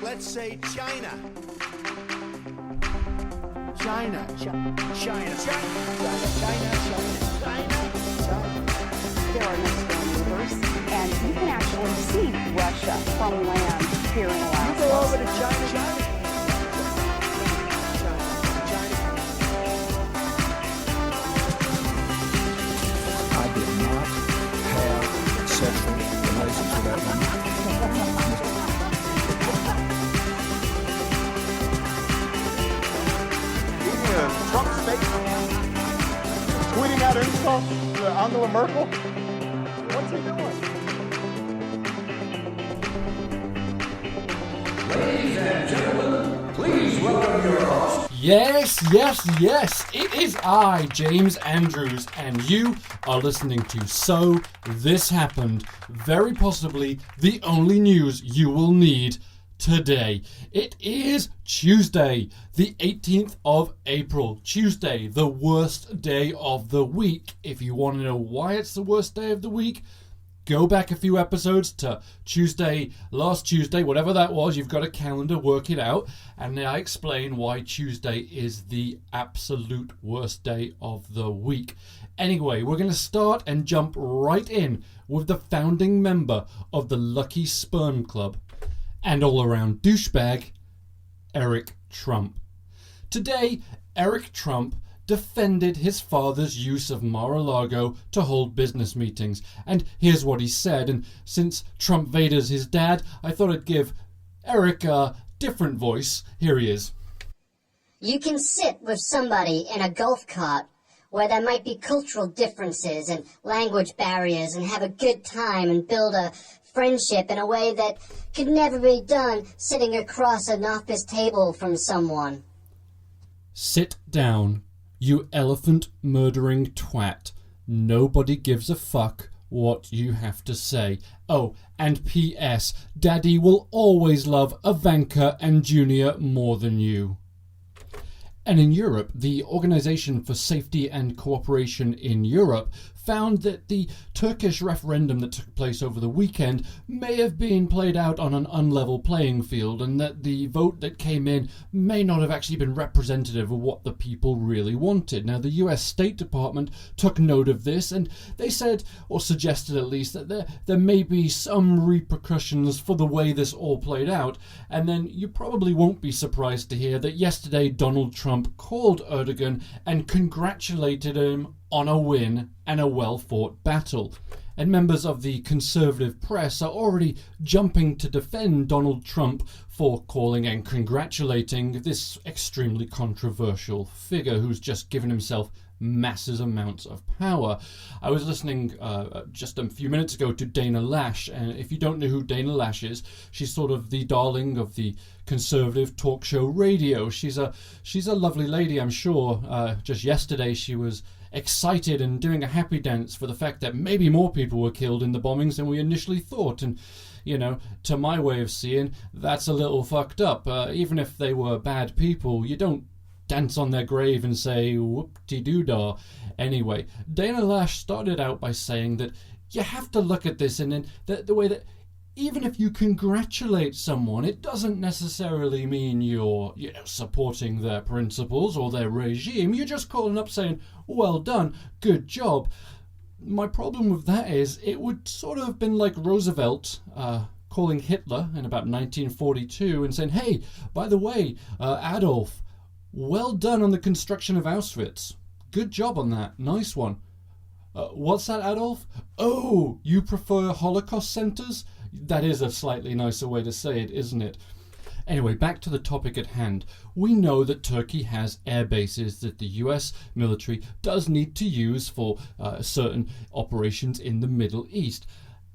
Let's say China. China. There are next-door neighbors, and you can actually see Russia from land here in Alaska. You go over to China. I did not have sexual relations with that woman. Trump statement, tweeting out insults to Angela Merkel. What's he doing? Ladies and gentlemen, please welcome your host. Yes. It is I, James Andrews, and you are listening to So This Happened. Very possibly the only news you will need today. It is Tuesday, the 18th of April. Tuesday, the worst day of the week. If you want to know why it's the worst day of the week, go back a few episodes to last Tuesday, whatever that was. You've got a calendar, work it out. And I explain why Tuesday is the absolute worst day of the week. Anyway, we're going to start and jump right in with the founding member of the Lucky Sperm Club and all-around douchebag, Eric Trump. Today, Eric Trump defended his father's use of Mar-a-Lago to hold business meetings. And here's what he said. And since Trump Vader's his dad, I thought I'd give Eric a different voice. Here he is. You can sit with somebody in a golf cart where there might be cultural differences and language barriers and have a good time and build a friendship in a way that could never be done sitting across an office table from someone. Sit down, you elephant murdering twat. Nobody gives a fuck what you have to say. Oh, and P.S. Daddy will always love Ivanka and Junior more than you. And in Europe, the Organization for Safety and Cooperation in Europe found that the Turkish referendum that took place over the weekend may have been played out on an unlevel playing field, and that the vote that came in may not have actually been representative of what the people really wanted. Now, the US State Department took note of this, and they said, or suggested at least, that there may be some repercussions for the way this all played out. And then you probably won't be surprised to hear that yesterday Donald Trump called Erdogan and congratulated him on a win and a well-fought battle. And members of the conservative press are already jumping to defend Donald Trump for calling and congratulating this extremely controversial figure who's just given himself massive amounts of power. I was listening just a few minutes ago to Dana Loesch, and if you don't know who Dana Loesch is, she's sort of the darling of the conservative talk show radio. She's a lovely lady, I'm sure. Just yesterday she was excited and doing a happy dance for the fact that maybe more people were killed in the bombings than we initially thought. And, you know, to my way of seeing, that's a little fucked up. Even if they were bad people, you don't dance on their grave and say whoop-de-doo-dah. Anyway, Dana Loesch started out by saying that you have to look at this in the way that even if you congratulate someone, it doesn't necessarily mean you're supporting their principles or their regime. You're just calling up saying, well done, good job. My problem with that is it would sort of have been like Roosevelt calling Hitler in about 1942 and saying, hey, by the way, Adolf, well done on the construction of Auschwitz. Good job on that. Nice one. What's that, Adolf? Oh, you prefer Holocaust centers? That is a slightly nicer way to say it, isn't it? Anyway, back to the topic at hand. We know that Turkey has air bases that the US military does need to use for certain operations in the Middle East.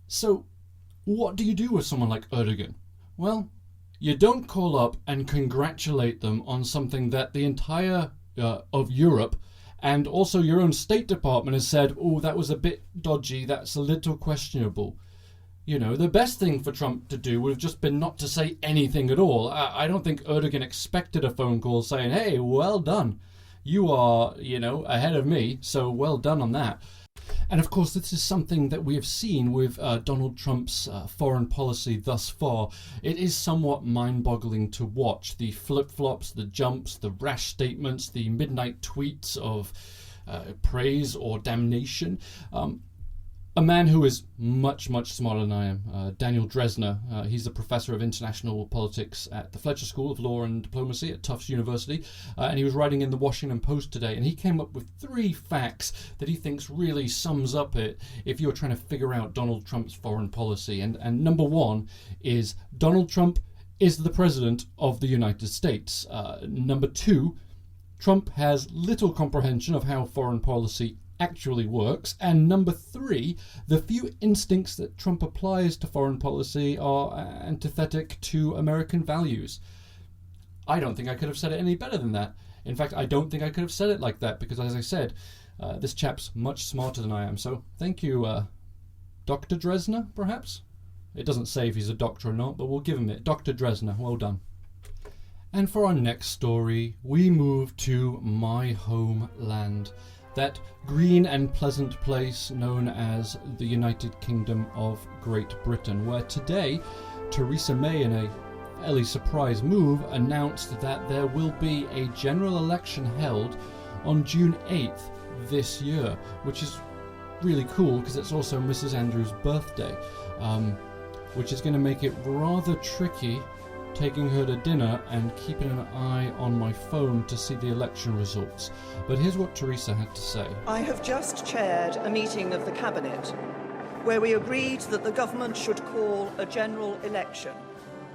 So, what do you do with someone like Erdogan? Well, you don't call up and congratulate them on something that the entire of Europe and also your own State Department has said, oh, that was a bit dodgy, that's a little questionable. You know, the best thing for Trump to do would have just been not to say anything at all. I don't think Erdogan expected a phone call saying, hey, well done. You are, ahead of me, so well done on that. And of course, this is something that we have seen with Donald Trump's foreign policy thus far. It is somewhat mind-boggling to watch. The flip-flops, the jumps, the rash statements, the midnight tweets of praise or damnation. A man who is much, much smarter than I am, Daniel Dresner. He's a professor of international politics at the Fletcher School of Law and Diplomacy at Tufts University, and he was writing in the Washington Post today, and he came up with 3 facts that he thinks really sums up it if you're trying to figure out Donald Trump's foreign policy. And number 1 is Donald Trump is the president of the United States. Number 2, Trump has little comprehension of how foreign policy actually works. And number 3, the few instincts that Trump applies to foreign policy are antithetic to American values. I don't think I could have said it any better than that. In fact, I don't think I could have said it like that because, as I said, this chap's much smarter than I am. So thank you, Dr. Dresner, perhaps? It doesn't say if he's a doctor or not, but we'll give him it. Dr. Dresner, well done. And for our next story, we move to my homeland. That green and pleasant place known as the United Kingdom of Great Britain, where today Theresa May, in a fairly surprise move, announced that there will be a general election held on June 8th this year, which is really cool because it's also Mrs. Andrews' birthday, which is going to make it rather tricky taking her to dinner and keeping an eye on my phone to see the election results. But here's what Theresa had to say. I have just chaired a meeting of the Cabinet where we agreed that the government should call a general election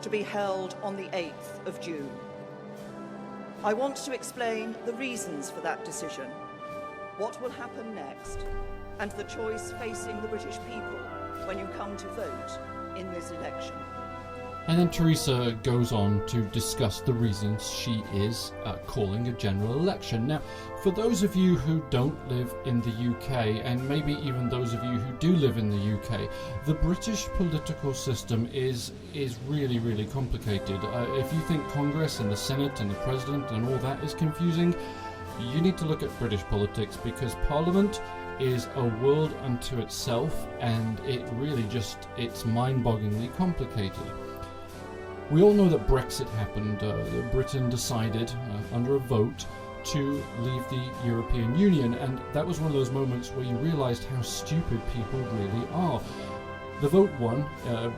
to be held on the 8th of June. I want to explain the reasons for that decision, what will happen next, and the choice facing the British people when you come to vote in this election. And then Theresa goes on to discuss the reasons she is calling a general election. Now, for those of you who don't live in the UK, and maybe even those of you who do live in the UK, the British political system is really, really complicated. If you think Congress and the Senate and the President and all that is confusing, you need to look at British politics, because Parliament is a world unto itself, and it's mind-bogglingly complicated. We all know that Brexit happened. Britain decided, under a vote, to leave the European Union, and that was one of those moments where you realised how stupid people really are. The vote won.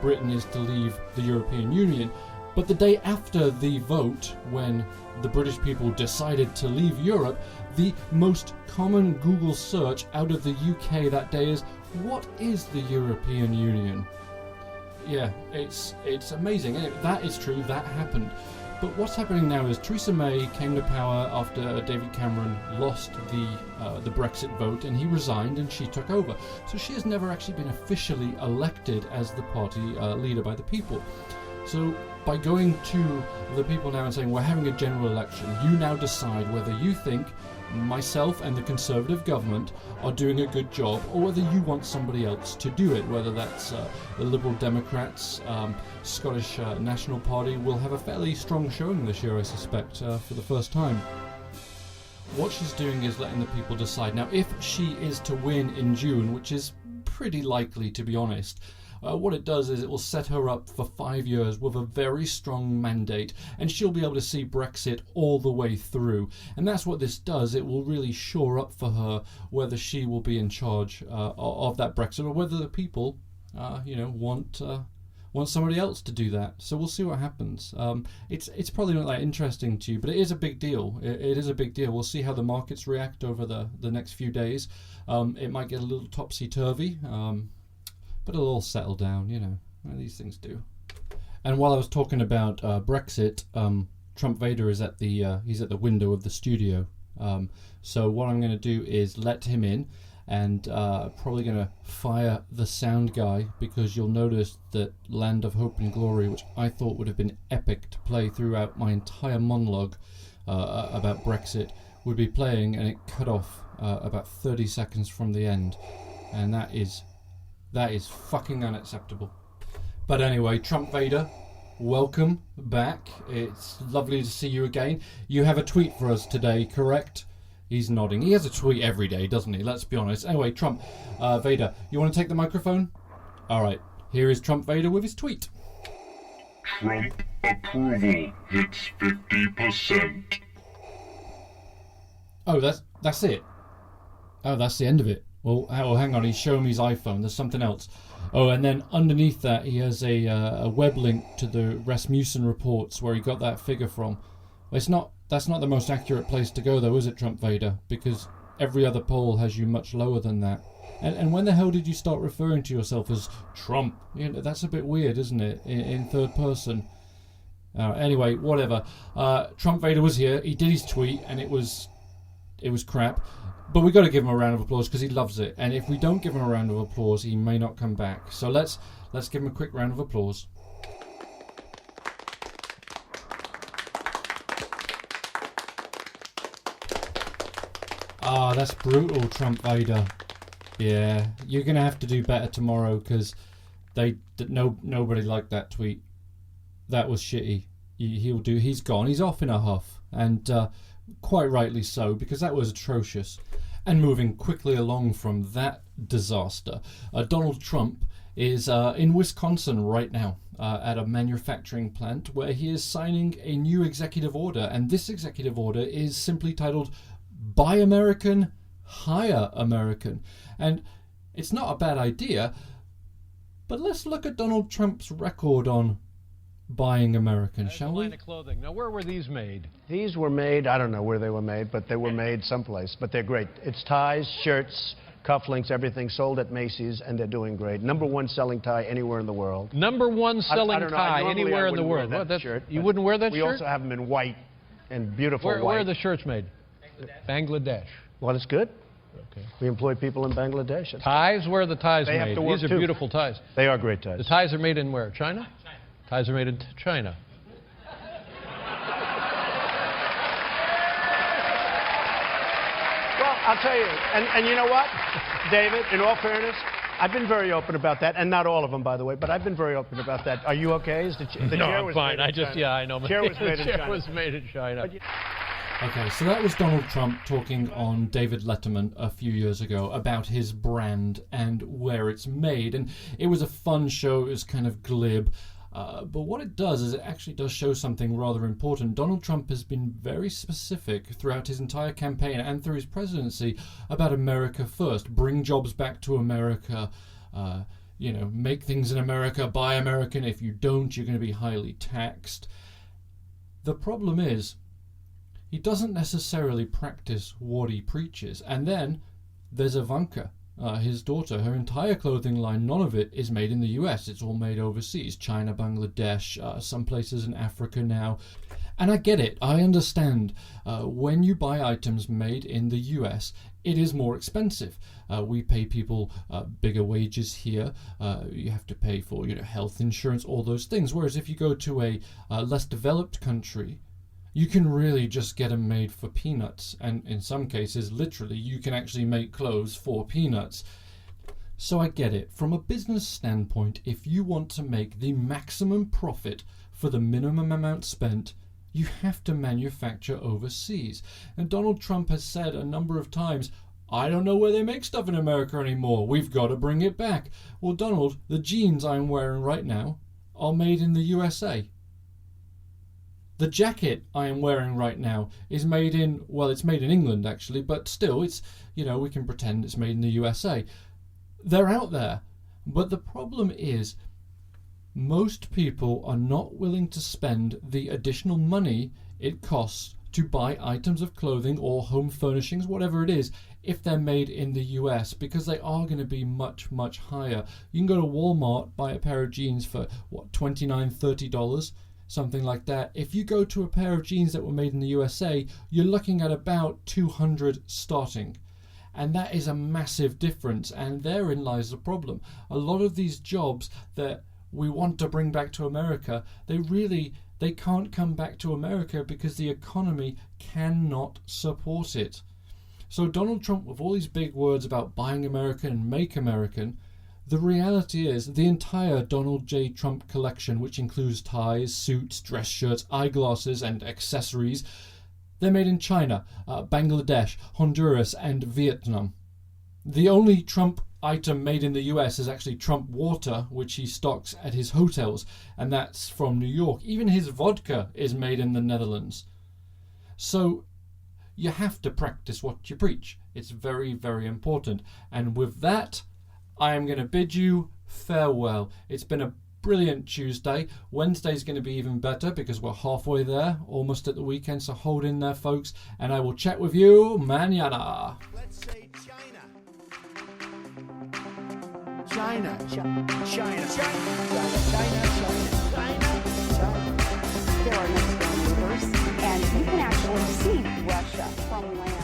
Britain is to leave the European Union, but the day after the vote, when the British people decided to leave Europe, the most common Google search out of the UK that day is, what is the European Union? Yeah, it's amazing. That is true, that happened. But what's happening now is Theresa May came to power after David Cameron lost the Brexit vote, and he resigned and she took over. So she has never actually been officially elected as the party leader by the people. So by going to the people now and saying, we're having a general election, you now decide whether you think myself and the Conservative government are doing a good job, or whether you want somebody else to do it, whether that's the Liberal Democrats, Scottish National Party will have a fairly strong showing this year, I suspect, for the first time. What she's doing is letting the people decide. Now, if she is to win in June, which is pretty likely, to be honest, what it does is it will set her up for 5 years with a very strong mandate, and she'll be able to see Brexit all the way through. And that's what this does. It will really shore up for her whether she will be in charge of that Brexit, or whether the people, want somebody else to do that. So we'll see what happens. It's probably not that interesting to you, but it is a big deal. It is a big deal. We'll see how the markets react over the next few days. It might get a little topsy-turvy. But it'll all settle down, these things do. And while I was talking about Brexit, Trump Vader is he's at the window of the studio. So what I'm going to do is let him in, and probably going to fire the sound guy, because you'll notice that Land of Hope and Glory, which I thought would have been epic to play throughout my entire monologue about Brexit, would be playing, and it cut off about 30 seconds from the end. And that is fucking unacceptable. But anyway, Trump Vader, welcome back. It's lovely to see you again. You have a tweet for us today, correct? He's nodding. He has a tweet every day, doesn't he? Let's be honest. Anyway, Trump, Vader, you want to take the microphone? All right. Here is Trump Vader with his tweet. Trump approval hits 50%. Oh, that's it. Oh, that's the end of it. Well, hang on. He's showing me his iPhone. There's something else. Oh, and then underneath that, he has a web link to the Rasmussen reports where he got that figure from. That's not the most accurate place to go, though, is it, Trump Vader? Because every other poll has you much lower than that. And when the hell did you start referring to yourself as Trump? You know, that's a bit weird, isn't it? In third person. Anyway, whatever. Trump Vader was here. He did his tweet, and it was crap. But we got to give him a round of applause because he loves it. And if we don't give him a round of applause, he may not come back. So let's give him a quick round of applause. Ah, that's brutal, Trump Vader. Yeah, you're going to have to do better tomorrow because nobody liked that tweet. That was shitty. He's gone. He's off in a huff. And quite rightly so, because that was atrocious. And moving quickly along from that disaster, Donald Trump is in Wisconsin right now at a manufacturing plant where he is signing a new executive order. And this executive order is simply titled Buy American, Hire American. And it's not a bad idea, but let's look at Donald Trump's record on buying American, shall we? Line of clothing. Now, where were these made? These were made, I don't know where they were made, but they were made someplace. But they're great. It's ties, shirts, cufflinks, everything sold at Macy's, and they're doing great. #1 selling tie anywhere in the world. #1 selling tie anywhere in the world. That shirt, you wouldn't wear that shirt? We also have them in white and beautiful white. Where are the shirts made? Bangladesh. Well, it's good. Okay. We employ people in Bangladesh. Ties? Where are the ties they made? Have to work These are too. Beautiful ties. They are great ties. The ties are made in where? China? Ties are made in China. Well, I'll tell you, and you know what, David, in all fairness, I've been very open about that, and not all of them, by the way, but I've been very open about that. Are you okay? Is the no, chair I'm was fine. Made in China. Yeah, I know. The chair was made in China. The chair was made in China. Okay, so that was Donald Trump talking on David Letterman a few years ago about his brand and where it's made. And it was a fun show. It was kind of glib. But what it does is it actually does show something rather important. Donald Trump has been very specific throughout his entire campaign and through his presidency about America first. Bring jobs back to America. Make things in America. Buy American. If you don't, you're going to be highly taxed. The problem is, he doesn't necessarily practice what he preaches. And then there's Ivanka, his daughter. Her entire clothing line, none of it is made in the US. It's all made overseas. China, Bangladesh, some places in Africa now. And I get it. I understand. When you buy items made in the US, it is more expensive. We pay people bigger wages here. You have to pay for health insurance, all those things. Whereas if you go to a less developed country, you can really just get them made for peanuts, and in some cases, literally, you can actually make clothes for peanuts. So I get it. From a business standpoint, if you want to make the maximum profit for the minimum amount spent, you have to manufacture overseas. And Donald Trump has said a number of times, I don't know where they make stuff in America anymore. We've got to bring it back. Well, Donald, the jeans I'm wearing right now are made in the USA. The jacket I am wearing right now is made in, well, it's made in England actually, but still, it's, we can pretend it's made in the USA. They're out there. But the problem is, most people are not willing to spend the additional money it costs to buy items of clothing or home furnishings, whatever it is, if they're made in the US, because they are going to be much, much higher. You can go to Walmart, buy a pair of jeans for, $29, $30? Something like that. If you go to a pair of jeans that were made in the USA, you're looking at about $200 starting. And that is a massive difference, and therein lies the problem. A lot of these jobs that we want to bring back to America, they can't come back to America because the economy cannot support it. So Donald Trump, with all these big words about buying American and make American, the reality is the entire Donald J. Trump collection, which includes ties, suits, dress shirts, eyeglasses, and accessories, They're made in China, Bangladesh, Honduras, and Vietnam. The only Trump item made in the US is actually Trump water, which he stocks at his hotels, and that's from New York. Even his vodka is made in the Netherlands. So you have to practice what you preach. It's very, very important. And with that, I am going to bid you farewell. It's been a brilliant Tuesday. Wednesday's going to be even better because we're halfway there, almost at the weekend, so hold in there, folks, and I will chat with you mañana. Let's say China. China. China. China. There are no neighbors, and you can actually see Russia from land.